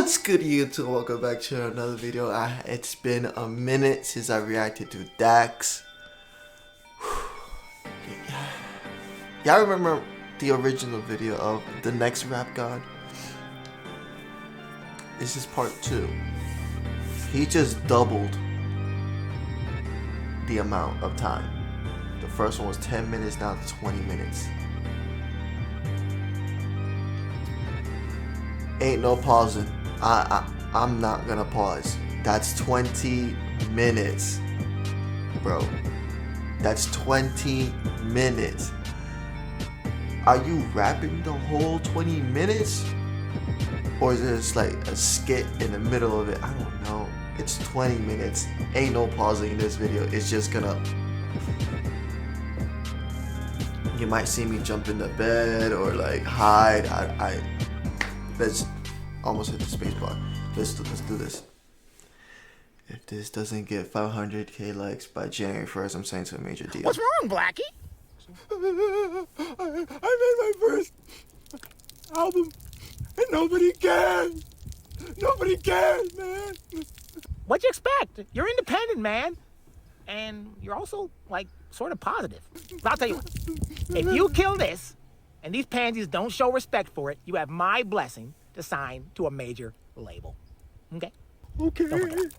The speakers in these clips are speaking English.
What's good, YouTube? Welcome back to another video. It's been a minute since I reacted to Dax. Y'all remember the original video of the next rap god? This is part 2. He just doubled the amount of time. The first one was 10 minutes, now it's 20 minutes. Ain't no pausing. I'm not gonna pause. That's 20 minutes, bro. That's 20 minutes. Are you rapping the whole 20 minutes? Or is there just like a skit in the middle of it? I don't know. It's 20 minutes. Ain't no pausing in this video. It's just gonna... You might see me jump into bed or like hide. Let's almost hit the space bar. Let's do this. If this doesn't get 500k likes by January 1st, I'm saying to a major deal. What's wrong, Blackie? I made my first album and nobody cares. Nobody cares, man. What'd you expect? You're independent, man. And you're also, like, sort of positive. But I'll tell you what. If you kill this, and these pansies don't show respect for it, you have my blessing to sign to a major label. Okay? Okay. Don't forget.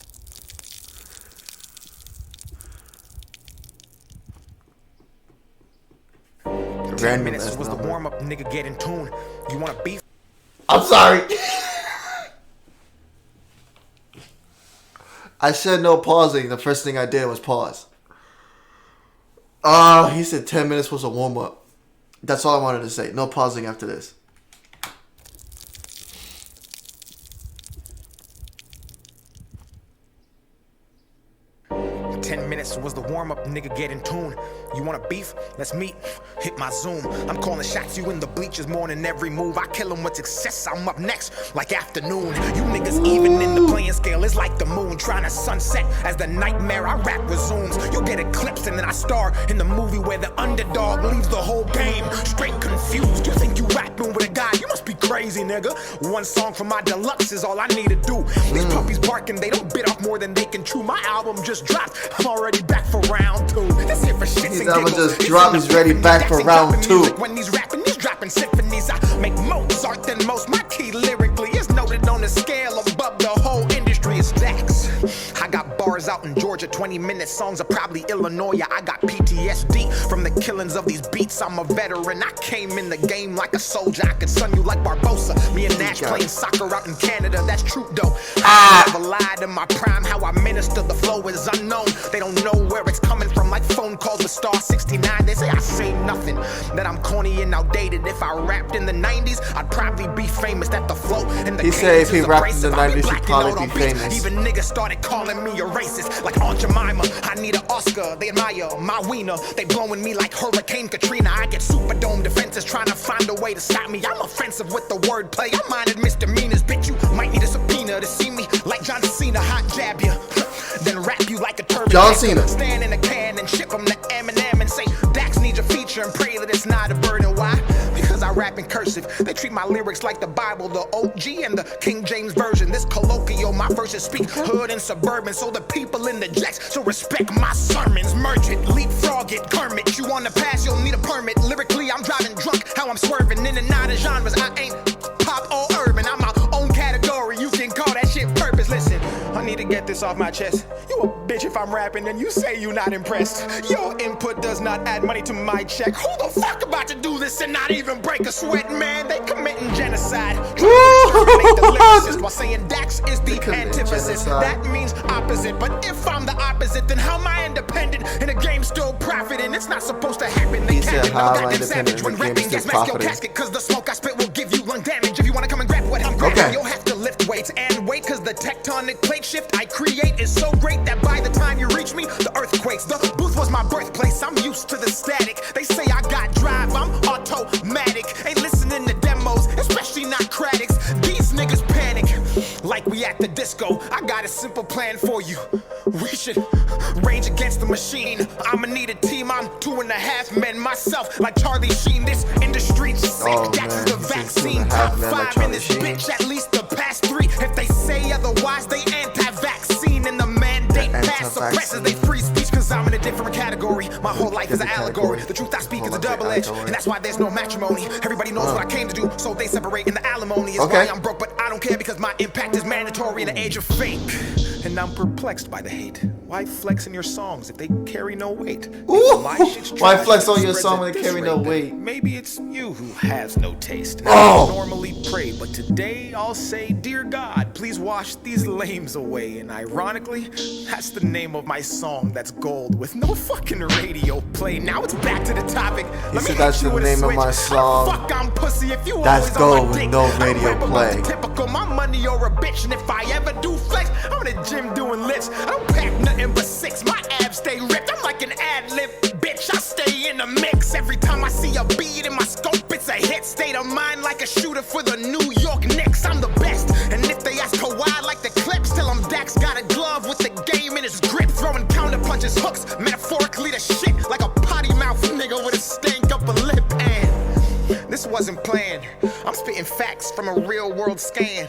10 minutes was the warm-up, nigga, get in tune. You wanna beef? I'm sorry. I said no pausing. The first thing I did was pause. He said 10 minutes was a warm-up. That's all I wanted to say. No pausing after this. Was the warm-up, nigga, get in tune. You wanna beef? Let's meet. Hit my zoom. I'm calling shots, you in the bleachers more than every move. I kill them with success, I'm up next like afternoon. You niggas even in the playing scale is like the moon trying to sunset as the nightmare I rap resumes. You get eclipsed and then I star in the movie where the underdog leaves the whole game straight confused. You think you rapping with a guy? You must be crazy, nigga. One song from my deluxe is all I need to do. These puppies barking, they don't bit off more than they can chew. My album just dropped, I'm already back for round 2. This here for shits and giggles. Just drop. He's ready back for round 2. When he's rapping, he's dropping symphonies. I make Mozart than most. My key lyrically is noted on a scale above the whole industry. It's Dax. I got bars out in Georgia, 20-minute songs are probably Illinois. I got PTSD from the killings of these beats. I'm a veteran. I came in the game like a soldier. I could sun you like Barbosa. Me and Nash playing soccer out in Canada. That's true though. I never lied in my prime. How I minister the flow is unknown. They don't know where it's coming from, like phone calls with Star 69. They say I say nothing, that I'm corny and outdated. If I rapped in the 90s, I'd probably be famous. That the flow and the he said if he rapped in the 90s, he'd probably be famous. Even niggas started calling me a racist, like Aunt Jemima. I need an Oscar. They admire my wiener. They blowing me like Hurricane Katrina. I get Superdome defenses trying to find a way to stop me. I'm offensive with the wordplay. I minded misdemeanors. Bitch, you might need a subpoena to see me like John Cena. Hot jab you, then rap you like a turban. John Cena. Stand in a can and ship them to Eminem and say Dax needs a feature and pray that it's not a burden. Why? Because I rap in cursive. They treat my lyrics like the Bible, the OG and the King James Version. This colloquial, my verses speak hood and suburban, so the people in the jacks so respect my sermons. Merge it, leapfrog it, Kermit. You wanna pass, you'll need a permit. Lyrically, I'm driving drunk, how I'm swerving in and out of genres. I ain't pop or urban, I'm my own category. You can call that shit purpose. Listen, I need to get this off my chest. You a bitch if I'm rapping and you say you not impressed. Your input does not add money to my check. Who the fuck about to do this and not even break a sweat, man? They committing genocide. While saying Dax is the antithesis. That means opposite. But if I'm the opposite, then how am I independent and the game still profiting? It's not supposed to happen. They can't get savage when rapping gets smash your casket, cause the smoke I spit will give you lung damage. If you wanna come and grab what I'm grabbing, you'll have to lift weights and wait, cause the tectonic plate shift I create is so great that by the time you reach me, the earth quakes. The booth was my birthplace, I'm used to the static. They say I got drive, I'm automatic. Ain't listening to demos, especially not critics. These niggas panic like we at the disco. I got a simple plan for you. We should rage against the machine. I'ma need a team, I'm 2.5 men myself, like Charlie Sheen. This industry's sick, Dax is the vaccine. Top 5 in this bitch, at least the past 3. If they Presses, they free speech cause I'm in a different category. My whole life is an allegory. The truth I speak is a double edge, and that's why there's no matrimony. Everybody knows what I came to do, so they separate in the alimony. Is why I'm broke, but I don't care because my impact is mandatory in the age of fake. And I'm perplexed by the hate. Why flex in your songs if they carry no weight? Ooh, why flex on your song when they carry no weight? Maybe it's you who has no taste. I normally pray, but today I'll say, dear God, please wash these lames away. And ironically, that's the name of my song that's gold with no fucking radio play. Now it's back to the topic. He said that's the name of my song. Fuck, I'm pussy if you that's gold with no radio play. Typical, my money or a bitch, and if I ever do flex, I'm in the gym doing lifts. I don't pack nothing but 6. My abs stay ripped. I'm like an ad-lib bitch. I stay in the mix. Every time I see a beat in my scope, it's a hit. State of mind like a shooter for the New York Knicks. I'm the best. And if they ask Kawhi like the Clips, tell them Dax got a glove with the game in his grip. Throwing counter punches, hooks, metaphorically the shit. Like a potty mouth nigga with a stank up a lip. And this wasn't planned. I'm spitting facts from a real world scan.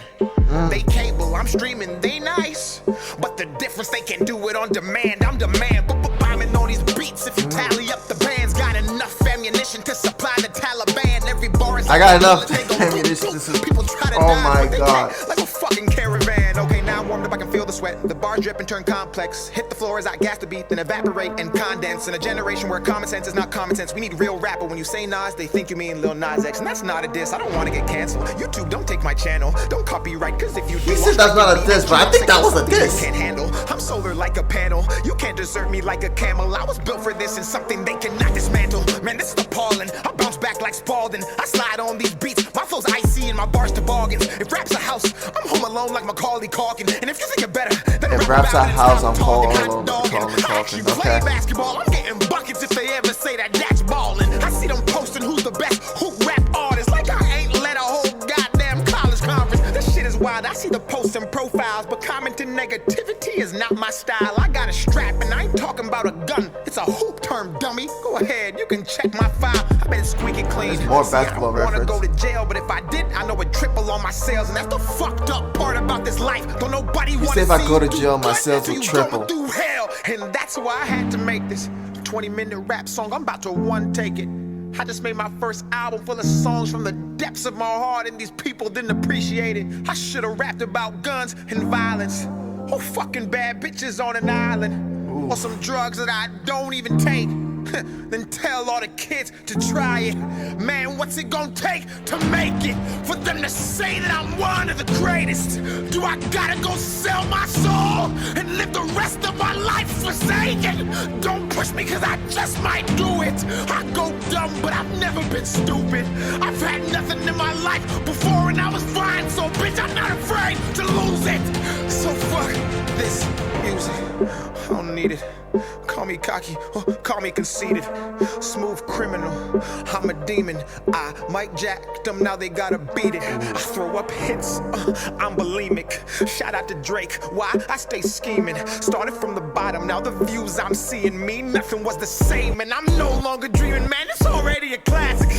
They cable, I'm streaming, they nice. But the difference, they can do it on demand. I'm demand, but bombing on these beats. If you tally up the bands, got enough ammunition to supply the Taliban. Every bar is I got enough ammunition to supply. People try to oh my god. Like a fucking caravan. Okay, now I'm warmed up, I can feel the sweat. The bars drip and turn complex. Hit the floor as I gas the beat, then evaporate and condense. In a generation where common sense is not common sense, we need real rapper. When you say Nas, they think you mean Lil Nas X. And that's not a diss, I don't want to get canceled. YouTube, don't take my channel, don't copyright, cause if you do, he said that's not a diss, but I think that was a diss. Can't handle. I'm solar like a panel. You can't desert me like a camel. I was built for this and something they cannot dismantle. Man, this is appalling. I bounce back like Spalding. I slide on these beats. My flow's icy and my bars toboggans. If rap's a house, I'm home alone like Macaulay Culkin. And if you think it better, then if rap's a house, I'm home alone like Macaulay Culkin. Play basketball. I'm getting buckets if they ever say that that's ballin'. I see them posting who's the best hoop rap artist. Like I ain't led a whole goddamn college conference. This shit is wild. I see the posts and profiles, but commenting negativity is not my style. I got a strap and I ain't talking about a gun. It's a hoop term, dummy. Go ahead, you can check my file. I bet it's squeaky clean. There's more basketball reference. I don't wanna go to jail, but if I did, I know it triple on my sales. And that's the fucked up part about this life. Don't nobody wanna see. If I go to jail, my sales will triple. Through hell, and that's why I had to make this 20-minute rap song. I'm about to one take it. I just made my first album full of songs from the depths of my heart, and these people didn't appreciate it. I should've rapped about guns and violence, or fucking bad bitches on an island, or some drugs that I don't even take. Then tell all the kids to try it. Man, what's it gonna take to make it? For them to say that I'm one of the greatest? Do I gotta go sell my soul and live the rest of my life forsaken? Don't push me cause I just might do it. I go dumb but I've never been stupid. I've had nothing in my life before and I was fine. So bitch, I'm not afraid to lose it. So fuck this music, I don't need it. Call me cocky, call me conceited. Smooth criminal, I'm a demon. I might jack them, now they gotta beat it. I throw up hits, I'm bulimic. Shout out to Drake, why? I stay scheming. Started from the bottom, now the views I'm seeing mean nothing was the same. And I'm no longer dreaming, man, it's already a classic.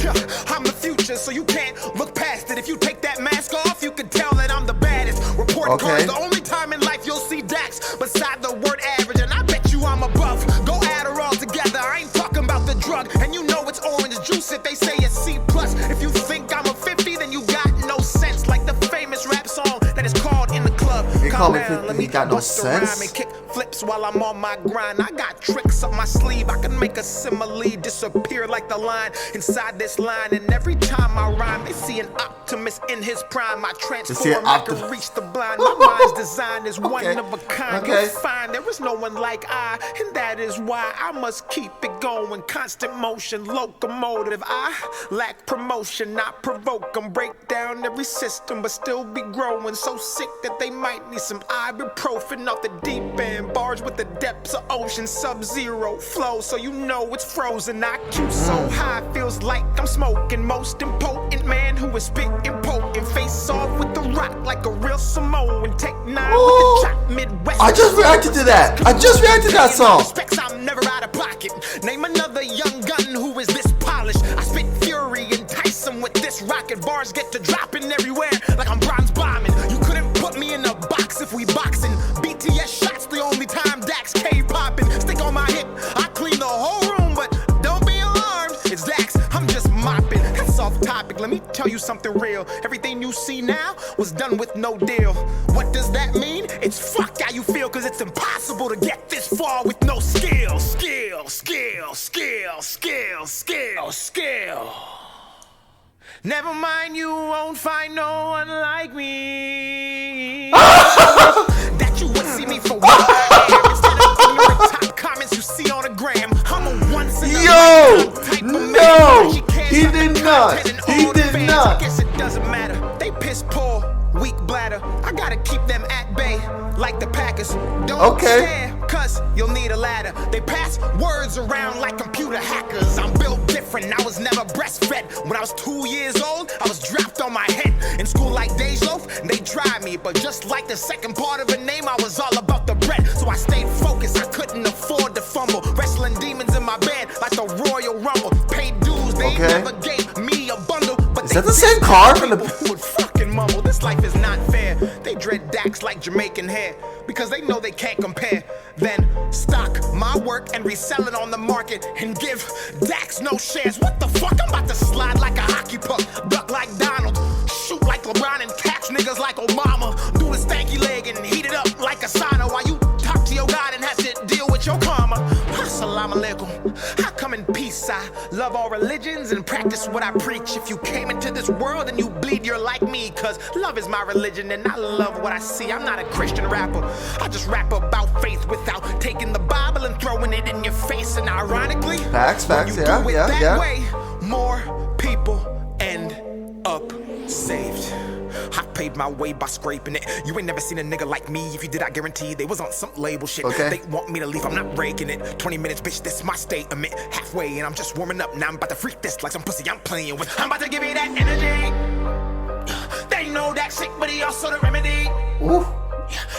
I'm the future, so you can't look past it. If you take that mask off, you can tell that I'm the baddest. Report cards, the only time in life you'll see Dax beside the word average. And I bet you I'm above. Go add her all together. I ain't talking about the drug. And you know it's orange juice if they say it's C+. If you think I'm a 50, then you got no sense. Like the famous rap song that is called In the Club. You call me 50, you got no sense? And kick flips while I'm on my grind. I got tricks up my sleeve. I can make a simile disappear like the line inside this line. And every time I rhyme, they see an optimist in his prime. I transform, I can reach the blind. My mind's design is one of a kind. You'll find there is no one like I, and that is why I must keep it going. Constant motion, locomotive. I lack promotion, not provoke them. Break down every system, but still be growing. So sick that they might need some ibuprofen off the deep end. Bars with the depths of ocean, sub-zero flow, so you know it's frozen. IQ so high, feels like I'm smoking. Most impotent man who is spitting potent. Face off with the rock like a real Samoan. Take 9 with the chop Midwest. I just reacted to that. I just reacted to that song. I'm never out of pocket. Name another young gun who is this polished. I spit fury, entice them with this rocket. Bars get to dropping everywhere like I'm bronze bombing. You couldn't put me in a box if we boxing. BTS shots the only time Dax K-pop. tell you something real. Everything you see now was done with no deal. What does that mean? It's fuck how you feel, cause it's impossible to get this far with no skill. Skill. Never mind, you won't find no one like me. That you would see me for what I am, instead of ignorant top comments you see on the gram. I'm a once in a lifetime type of man. He did not. He did not. I guess it doesn't matter. They piss poor, weak bladder. I gotta keep them at bay, like the Packers. Don't stare, cause you'll need a ladder. They pass words around like computer hackers. I'm built different, I was never breastfed. When I was 2 years old, I was dropped on my head. In school like Dej Loaf, they tried me. But just like the second part of a name, I was all about the bread. So I stayed focused, I couldn't afford to fumble. Wrestling demons in my bed like the Royal Rumble. Paid dues, they never gave me a bundle. But is that the same car from the... would fucking mumble, this life is not fair. They dread Dax like Jamaican hair, because they know they can't compare. Then stock my work and resell it on the market and give Dax no shares. What the fuck? I'm about to slide like a hockey puck, duck like Donald, shoot like LeBron and catch niggas like Obama. Do a stanky leg and heat it up like a sauna while you talk to your God and have to deal with your karma. Assalamu alaikum. I come in peace. I love all religions and practice what I preach. If you came into this world and you bleed, you're like me, cause love is my religion and I love what I see. I'm not a Christian rapper, I just rap about faith without taking the Bible and throwing it in your face. And ironically, facts, when you do it that way, more people end up saved. I paid my way by scraping it. You ain't never seen a nigga like me. If you did, I guarantee they was on some label shit. They want me to leave, I'm not breaking it. 20 minutes, bitch, this my statement. Halfway, and I'm just warming up. Now I'm about to freak this like some pussy I'm playing with. I'm about to give you that energy. They know that sick, but he also the remedy. Ooh.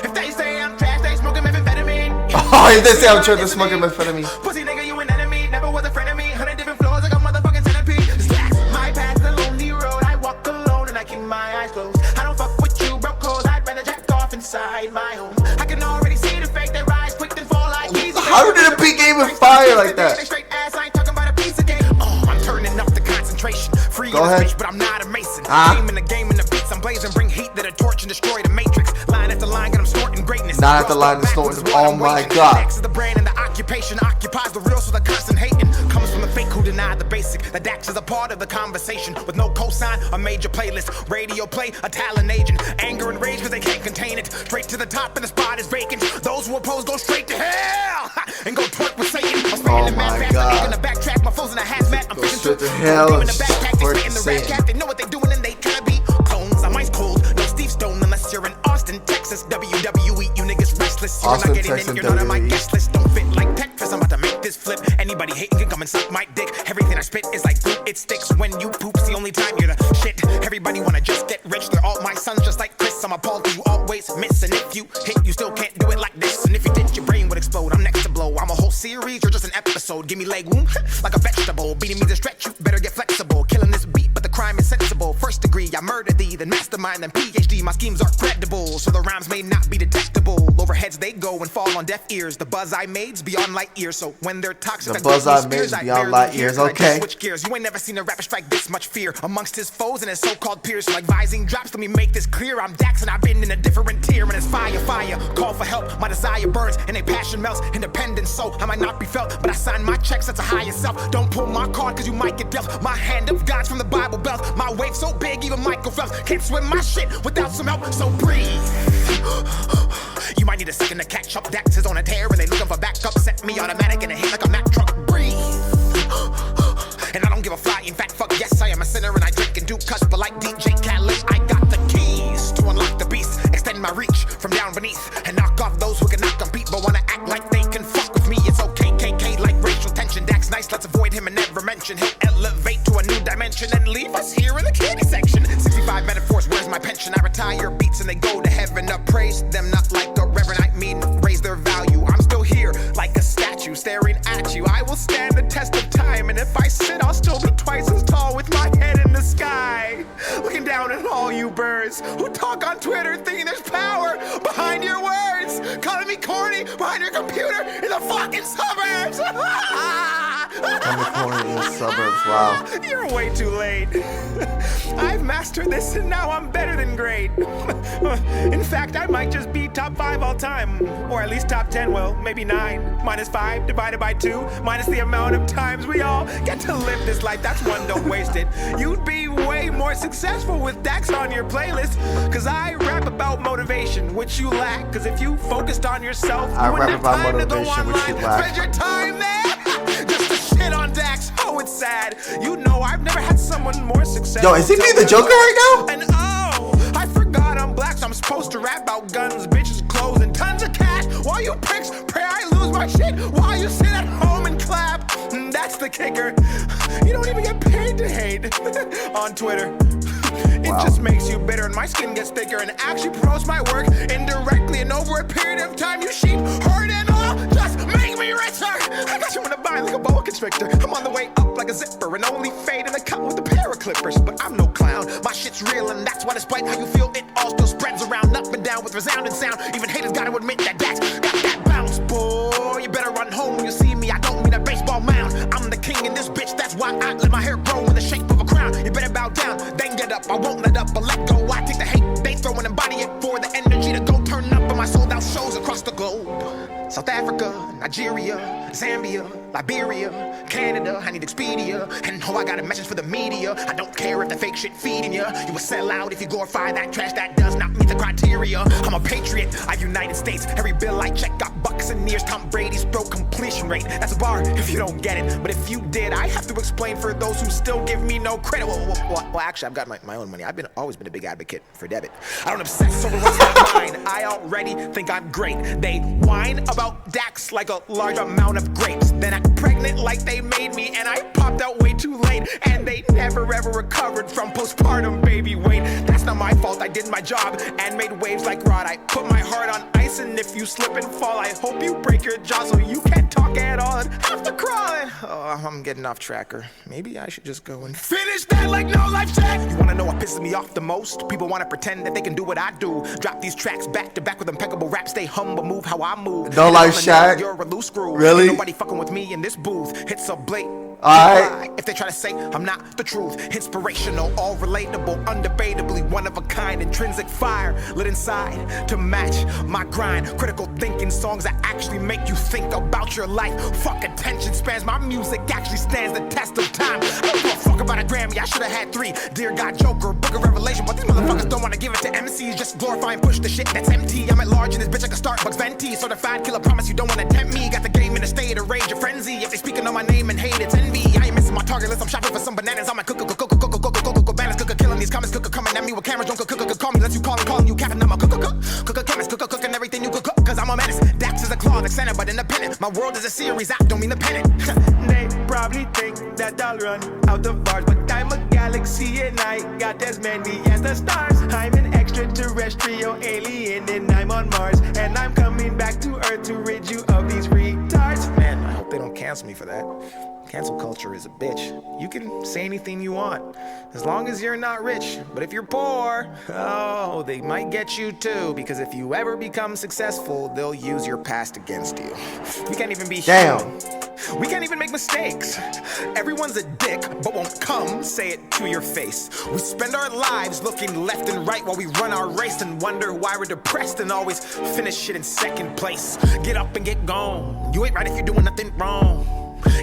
If they say I'm trash, they smoking methamphetamine. Oh, if they say I'm trash, they smoking methamphetamine. Pussy nigga, you an enemy. Never was a friend of me. 100 different floors like a motherfucking centipede. Slacks, my path, the lonely road. I walk alone and I keep my eyes closed. I don't fuck with you, bro, cause I'd rather jack off inside my home. I can already see the fake, they rise quick then fall like easy. How did a beat game with fire like that? Straight ass, I ain't talking about a piece of cake. Oh, I'm turning up the concentration. Free in this bitch, but I'm not a mason. Game in the game in the beats, I'm blazing. Bring heat to the torch and destroy the matrix. Line after line, got them snorting greatness. Not at the line of snorting. Oh my god. Next is the brand and the occupation occupies the real, so the constant hating comes from the fake who deny the basic. The Dax is a part of the conversation with no cosign, a major playlist, radio play, a talent agent. Anger and rage because they can't contain it. Straight to the top and the spot is vacant. Those who oppose go straight to hell and go twerk with Satan. I'm oh my god. I'm in the backtrack, my foes in a hazmat. I'm go straight to hell and twerk with Satan. They know what they doing and they tryna be clones. I'm ice cold, no Steve Stone unless you're in Austin, Texas. WWE, you niggas restless. You're not getting in, you're not on my guest list. Don't fit like Tetris, I'm about to make this flip. Anybody hating can come and suck my dick. Everything I spit is like glue, it sticks when you poop's the only time you're the shit. Everybody wanna just get rich, they're all my sons just like Chris. I'm appalled cause you always miss, and if you hit, you still can't do it like this. And if you did, your brain would explode. I'm next to blow. I'm a whole series, you're just an episode. Give me leg room like a vegetable. Beating me to stretch, you better get flexible. Killing this beat, but the crime is sensible. First degree, I murder thee, then mastermind, then PhD. My schemes are credible, so the rhymes may not be detectable. Overheads they go and fall on deaf ears. The buzz I made's beyond light years, so when they're toxic, the buzz I made's beyond light years. Okay. Switch gears. You ain't never seen a rapper strike this much fear amongst his foes and his so-called peers. So like vising drops, let me make this clear. I'm Dax and I've been in a different tier. And it's fire, call for help. My desire burns and a passion melts. Independent, so I might not be felt, but I sign my checks. That's a higher self. Don't pull my card, cause you might get dealt. My hand of God's from the Bible Belt. My wave so big, even Michael Phelps can't swim my shit without some help. So breathe. You might need a second to catch up. Dax is on a tear and they looking for backup. Set me automatic and a hit like a Mack truck. Breathe. And I don't give a fly. In fact, fuck yes, I am a sinner and I drink and do cuss. But like DJ Khaled, I got the keys to unlock the beast. Extend my reach from down beneath and knock off those who cannot compete but wanna act like they can fuck with me. It's okay, KK, like racial tension. Dax nice, let's avoid him and never mention. He'll elevate to a new dimension and leave us here in the candy section. 65 metaphors, where's my pension? I retire beats and they go to heaven. Up praise them, not like a reverend. I mean, raise their value. I'm still here like a statue staring at you. I will stand the test of time, and if I sit, I'll still be twice as tall with my head in the sky. Looking down at all you birds who talk on Twitter thinking there's power behind your words. Calling me corny behind your computer in the fucking suburbs. Corner in the suburbs, wow. You're way too late. I've mastered this and now I'm better than great. In fact, I might just be top 5 all time. Or at least top 10, well, maybe 9. Minus 5 divided by 2. Minus the amount of times we all get to live this life. That's one, don't waste it. You'd be way more successful with Dax on your playlist. Cause I rap about motivation, which you lack. Cause if you focused on yourself, you I wouldn't rap have about time to go motivation, which you online. lack. Spend your time there just to shit on Dax. Oh, it's sad. You know I've never had someone more successful. Yo, is he being the Joker right now? And oh, I forgot I'm black, so I'm supposed to rap about guns, bitches, clothes, and tons of cash. While you pricks pray I lose my shit, while you sit at home and clap. That's the kicker. You don't even get paid to hate on Twitter. It just makes you bitter and my skin gets thicker and actually promotes my work indirectly. And over a period of time, you sheep hurt and all just make me richer. I got you in a bind like a boa constrictor. I'm on the way up like a zipper and only fade in the cut with a pair of clippers. But I'm no clown, my shit's real and that's why despite how you feel, it all still spreads around up and down with resounding sound. Even haters gotta admit that Dax got that bounce, boy. You better run home when you see me, I don't mean a baseball mound. I'm the king in this bitch, that's why I let my hair grow in the shape of a crown. You better bow down, then get up, I won't let up or let go. I take the hate they throw and embody it for the energy to go turn up on my sold out shows across the globe. South Africa, Nigeria, Zambia, Liberia, Canada, I need Expedia. And oh, I got a message for the media. I don't care if the fake shit feeding you. You will sell out if you glorify that trash that does not meet the criteria. I'm a patriot, I United States. Every bill I check got bucks and years. Tom Brady's pro completion rate. That's a bar if you don't get it. But if you did, I have to explain for those who still give me no credit. Well actually, I've got my own money. I've always been a big advocate for debit. I don't obsess over what's not mine. I already think I'm great. They whine about Dax like a large amount of grapes. Then act pregnant like they made me and I popped out way too late. And they never ever recovered from postpartum baby weight. That's not my fault, I did my job and made waves like Rod. I put my heart on ice and if you slip and fall, I hope you break your jaw so you can't talk at all and have to crawl. Oh, I'm getting off tracker. Maybe I should just go and finish that like no life check. You wanna know what pisses me off the most? People wanna pretend that they can do what I do. Drop these tracks back to back with impeccable rap. Stay humble, move how I move. No life shot. You're a loose screw. Really? Ain't nobody fucking with me in this booth. It's a blatant. Alright. If they try to say I'm not the truth, inspirational, all relatable, undebatably one of a kind, intrinsic fire lit inside to match my grind. Critical thinking songs that actually make you think about your life. Fuck attention spans, my music actually stands the test of time. I don't give a fuck about a Grammy, I should have had 3. Dear God, Joker, Book of Revelation, but these motherfuckers don't want to give it to MCs. Just glorify and push the shit that's empty. I'm at large in this bitch like a Starbucks venti. Certified killer, promise you don't want to tempt me. Got the game in a state of rage or frenzy. If they speaking on my name and hate, it's envy. I ain't missing my target list. I'm shopping for some bananas on my bananas. Killing these comments, coming at me with cameras. Don't call me unless you calling you capping. I'm a chemist, cooking everything you cook. Cause I'm a menace. Dax is a claw, center, but independent. My world is a series. I don't mean the pennant. They probably think that I'll run out of bars, but I'm a galaxy and I got as many as the stars. I'm an extraterrestrial alien and I'm on Mars, and I'm coming back to Earth to rid you of these retards. Man, I hope they don't cancel me for that. Cancel culture is a bitch. You can say anything you want, as long as you're not rich. But if you're poor, oh, they might get you too. Because if you ever become successful, they'll use your past against you. We can't even be human. We can't even make mistakes. Everyone's a dick, but won't come say it to your face. We spend our lives looking left and right while we run our race and wonder why we're depressed and always finish shit in second place. Get up and get gone. You ain't right if you're doing nothing wrong.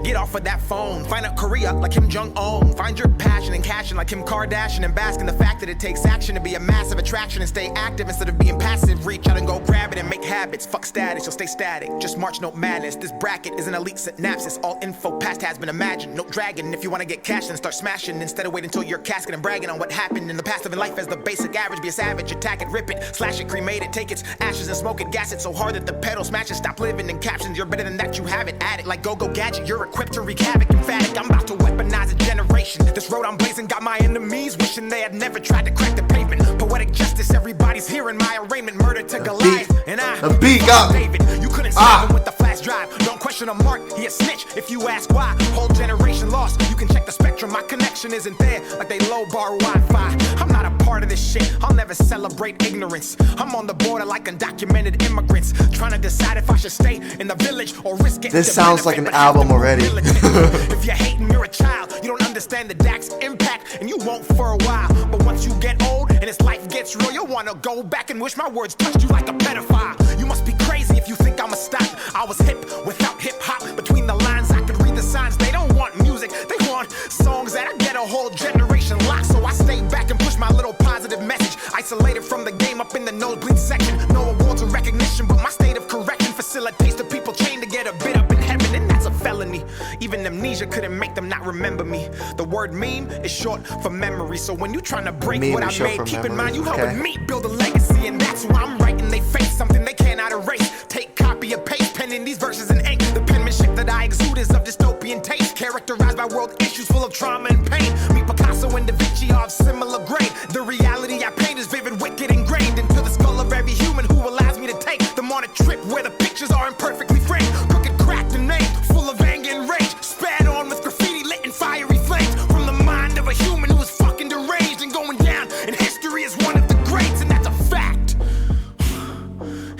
Get off of that phone, find out Korea like Kim Jong-un. Find your passion and cash in like Kim Kardashian, and bask in the fact that it takes action to be a massive attraction and stay active instead of being passive. Reach out and go grab it and make habits. Fuck status, you'll stay static. Just march, no madness. This bracket is an elite synapses. All info past has been imagined. No dragon. If you want to get cash, then start smashing instead of waiting until you're casket and bragging on what happened in the past of in life as the basic average. Be a savage, attack it, rip it, slash it, cremate it, take its ashes and smoke it, gas it so hard that the pedal smashes. Stop living in captions. You're better than that, you have it. Add it like go-go gadget. You're equipped to wreak havoc, emphatic. I'm about to weaponize a generation. This road I'm blazing got my enemies wishing they had never tried to crack the pavement. Poetic justice, everybody's hearing my arraignment. Murder to Goliath, and I the beat got David. You couldn't stop him with the flash drive. Don't question a mark, he a snitch if you ask why. Whole generation lost, you can check the spectrum. My connection isn't there like they low bar Wi-Fi. I'm not a part of this shit, I'll never celebrate ignorance. I'm on the border like undocumented immigrants, trying to decide if I should stay in the village or risk it. This sounds like an album already. If you're hating, you're a child. You don't understand the Dax impact, and you won't for a while. But once you get old and this life gets real, you'll wanna go back and wish my words touched you like a pedophile. You must be crazy if you think I'ma stop. I was hip without hip hop. Between the lines, I could read the signs. They don't want music, they want songs that I get a whole generation locked. So I stay back and push my little positive message. Isolated from the game up in the nosebleed section. No awards or recognition, but my state of correction facilitates the people chained to get a bit up in heaven, and that's a felony. Even amnesia couldn't make them not remember me. The word meme is short for memory. So when you trying to break what I made, keep in mind you helping me build a legacy, and that's why I'm writing. They face something they cannot erase. Take copy or paste, penning these verses in ink. The penmanship that I exude is of dystopian taste, characterized by world issues full of trauma and pain. Me, Picasso, and Da Vinci are of similar grade. The reality I paint is vivid, wicked, ingrained into the skull of every human who allows me to take them on a trip where the pictures are imperfectly framed. Crooked, cracked, and named, full of anger and rage. Spat on with graffiti lit in fiery flames. From the mind of a human who is fucking deranged and going down in history as one of the greats, and that's a fact.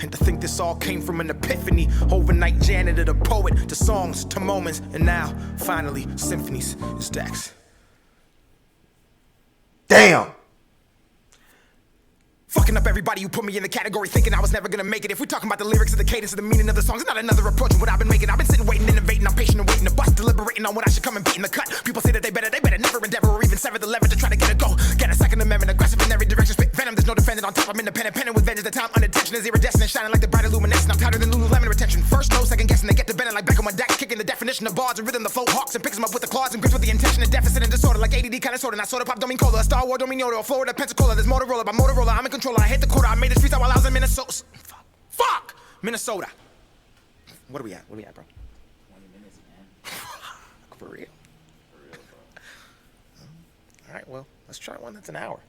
And to think this all came from an epiphany. Overnight janitor to poet, to songs, to moments, and now, finally, symphonies. It's Dax. Damn. Fucking up everybody who put me in the category thinking I was never gonna make it. If we're talking about the lyrics of the cadence of the meaning of the songs, it's not another approach of what I've been making. I've been sitting, waiting, innovating. I'm patient and waiting to bust, deliberating on when I should come and beat in the cut. People say that they better never endeavor or even sever the lever to try to get a go. Get a second amendment, aggressive in every direction, spit venom. There's no defending on top. I'm independent, penning with vengeance. The time unintention is iridescent, shining like the bright illumination. I'm tighter than Lululemon retention. First no, second guessing. They get to bending like Beckham on Dax, kicking the definition of bars and rhythm. The flow hawks and picks them up with the claws and grips with the intention of deficit and disorder. Like ADD kind of sorta. Not soda pop, don't mean cola. A Star Wars, don't mean Yoda. A Florida, Pensacola. There's Motorola by Motorola. I'm in control. I hit the quarter. I made this freestyle while I was in Minnesota. Fuck! Minnesota. What are we at? What are we at, bro? 20 minutes, man. For real. For real, bro. All right, well, let's try one that's an hour.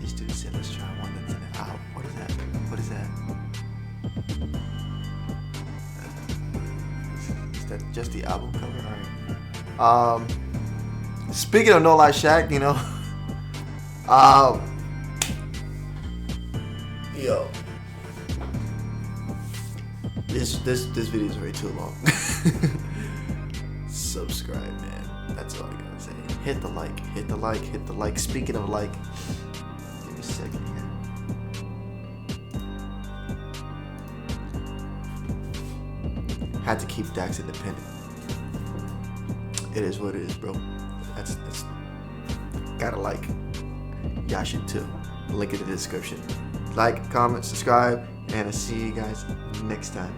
These dudes said, let's try one that's an hour. What is that? What is that? Is that just the album cover? All right. Speaking of No Lie Shaq, you know, yo, this video is way too long. Subscribe, man. That's all I gotta say. Hit the like, hit the like, hit the like. Speaking of like, give me a second here. Had to keep Dax independent. It is what it is, bro. That's gotta like. Y'all should too. Link in the description. Like, comment, subscribe, and I'll see you guys next time.